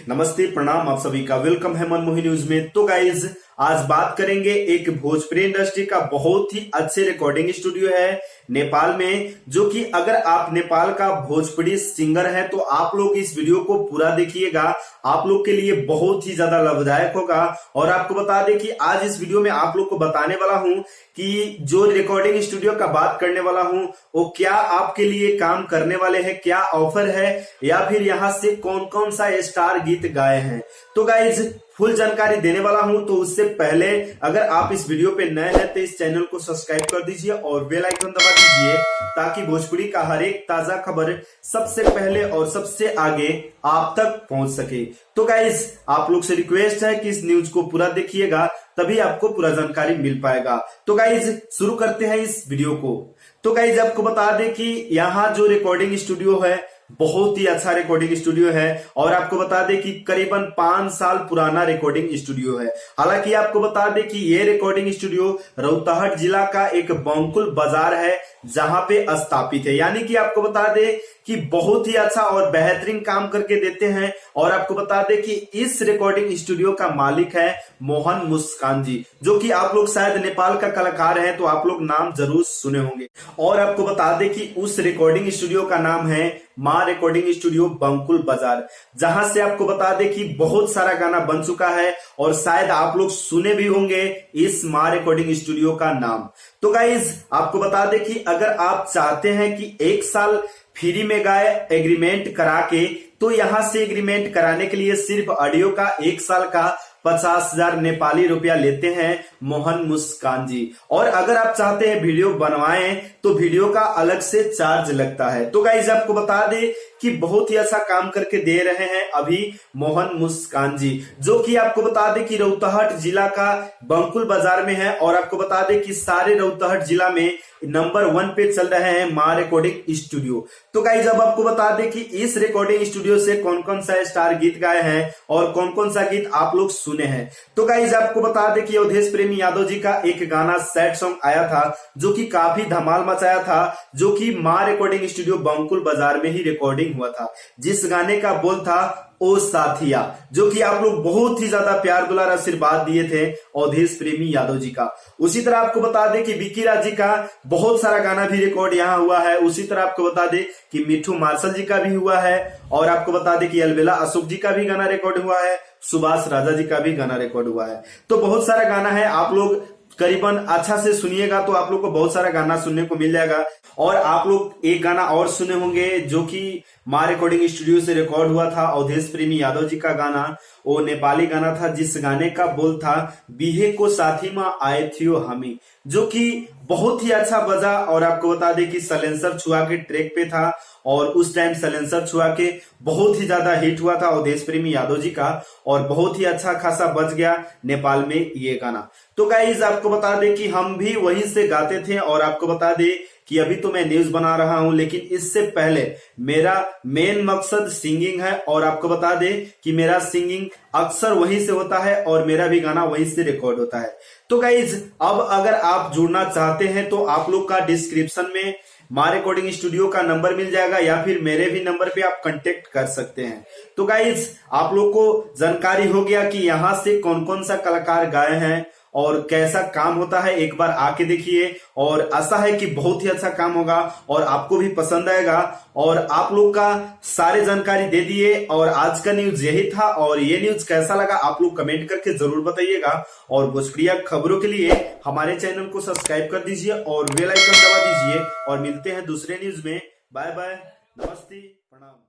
नमस्ते प्रणाम, आप सभी का वेलकम है मनमोही न्यूज में। तो गाइज आज बात करेंगे एक भोजपुरी इंडस्ट्री का बहुत ही अच्छे रिकॉर्डिंग स्टूडियो है नेपाल में, जो कि अगर आप नेपाल का भोजपुरी सिंगर है तो आप लोग इस वीडियो को पूरा देखिएगा, आप लोग के लिए बहुत ही ज्यादा लाभदायक होगा। और आपको बता दें कि आज इस वीडियो में आप लोग को बताने वाला हूं कि जो रिकॉर्डिंग स्टूडियो का बात करने वाला हूं वो क्या आपके लिए काम करने वाले हैं, क्या ऑफर है, या फिर यहाँ से कौन कौन सा स्टार गीत गाए हैं। तो गाइज फुल जानकारी देने वाला हूं, तो उससे पहले अगर आप इस वीडियो पे नए हैं तो इस चैनल को सब्सक्राइब कर दीजिए और बेल आइकन दबा दीजिए, ताकि भोजपुरी का हर एक ताजा खबर सबसे पहले और सबसे आगे आप तक पहुंच सके। तो गाइज आप लोग से रिक्वेस्ट है कि इस न्यूज को पूरा देखिएगा, तभी आपको पूरा जानकारी मिल पाएगा। तो गाइज शुरू करते हैं इस वीडियो को। तो गाइज आपको बता दें कि यहाँ जो रिकॉर्डिंग स्टूडियो है बहुत ही अच्छा रिकॉर्डिंग स्टूडियो है, और आपको बता दें कि करीबन 5 साल पुराना रिकॉर्डिंग स्टूडियो है। हालांकि आपको बता दें कि ये रिकॉर्डिंग स्टूडियो रौतहट जिला का एक बंकुल बाजार है जहां पे स्थापित है। यानी कि आपको बता दें कि बहुत ही अच्छा और बेहतरीन काम करके देते हैं। और आपको बता दें कि इस रिकॉर्डिंग स्टूडियो का मालिक है मोहन मुस्कान जी, जो कि आप लोग शायद नेपाल का कलाकार हैं तो आप लोग नाम जरूर सुने होंगे। और आपको बता दें कि उस रिकॉर्डिंग स्टूडियो का नाम है मां रिकॉर्डिंग स्टूडियो बंकुल बाजार, जहां से आपको बता दें कि बहुत सारा गाना बन चुका है और शायद आप लोग सुने भी होंगे इस मां रिकॉर्डिंग स्टूडियो का नाम। तो गाइज आपको बता दें कि अगर आप चाहते हैं कि 1 साल फ्री में गाए एग्रीमेंट करा के, तो यहां से एग्रीमेंट कराने के लिए सिर्फ ऑडियो का 1 साल का 50,000 नेपाली रुपया लेते हैं मोहन मुस्कान जी। और अगर आप चाहते हैं वीडियो बनवाएं तो वीडियो का अलग से चार्ज लगता है। तो गाइज आपको बता दें कि बहुत ही अच्छा काम करके दे रहे हैं अभी मोहन मुस्कान जी, जो कि आपको बता दें कि रौतहट जिला का बंकुल बाजार में है। और आपको बता दें कि सारे रौतहट जिला में नंबर 1 पे चल रहे हैं मां रिकॉर्डिंग स्टूडियो। तो गाइज अब आपको बता दें कि इस रिकॉर्डिंग स्टूडियो से कौन कौन सा स्टार गीत गाए हैं और कौन कौन सा गीत आप लोग सुने हैं। तो गाइज आपको बता दें कि अवधेश प्रेमी यादव जी का एक गाना सैड सॉन्ग आया था जो कि काफी धमाल मचाया था, जो कि मां रिकॉर्डिंग स्टूडियो बंकुल बाजार में ही रिकॉर्डिंग हुआ था, जिस गाने का बोल था ओ साथिया, जो कि आप लोग बहुत ही ज्यादा प्यार दुलार आशीर्वाद दिए थे अवधेश प्रेमी यादव जी का। उसी तरह आपको बता दें कि विकी राज जी का बहुत सारा गाना भी रिकॉर्ड यहाँ हुआ है। उसी तरह आपको बता दें कि मिठू मार्शल जी का भी हुआ है, और आपको बता दें कि अलबेला अशोक जी का भी गाना रिकॉर्ड हुआ है, सुभाष राजा जी का भी गाना रिकॉर्ड हुआ है। तो बहुत सारा गाना है, आप लोग करीबन अच्छा से सुनिएगा तो आप लोग को बहुत सारा गाना सुनने को मिल जाएगा। और आप लोग एक गाना और सुने होंगे जो कि मां रिकॉर्डिंग स्टूडियो से रिकॉर्ड हुआ था, अवधेश प्रेमी यादव जी का गाना, वो नेपाली गाना था जिस गाने का बोल था बिहे को साथी मां आए थियो हमी, जो कि बहुत ही अच्छा बजा। और आपको बता दें कि सलेंसर छुआ के ट्रैक पे था, और उस टाइम सलेंसर छुआ के बहुत ही ज्यादा हिट हुआ था अवधेश प्रेमी यादव जी का, और बहुत ही अच्छा खासा बज गया नेपाल में ये गाना। तो गाइज आपको बता दें कि हम भी वहीं से गाते थे। और आपको बता दें कि अभी तो मैं न्यूज बना रहा हूं, लेकिन इससे पहले मेरा मेन मकसद सिंगिंग है। और आपको बता दें कि मेरा सिंगिंग अक्सर वहीं से होता है और मेरा भी गाना वहीं से रिकॉर्ड होता है। तो गाइज अब अगर आप जुड़ना चाहते हैं तो आप लोग का डिस्क्रिप्शन में मां रिकॉर्डिंग स्टूडियो का नंबर मिल जाएगा, या फिर मेरे भी नंबर पे आप कांटेक्ट कर सकते हैं। तो गाइज आप लोग को जानकारी हो गया कि यहाँ से कौन कौन सा कलाकार गाए हैं और कैसा काम होता है। एक बार आके देखिए, और आशा है कि बहुत ही अच्छा काम होगा और आपको भी पसंद आएगा। और आप लोग का सारे जानकारी दे दिए, और आज का न्यूज यही था। और ये न्यूज कैसा लगा आप लोग कमेंट करके जरूर बताइएगा, और भोजपुरी खबरों के लिए हमारे चैनल को सब्सक्राइब कर दीजिए और बेल आइकन दबा दीजिए। और मिलते हैं दूसरे न्यूज में। बाय बाय, नमस्ते, प्रणाम।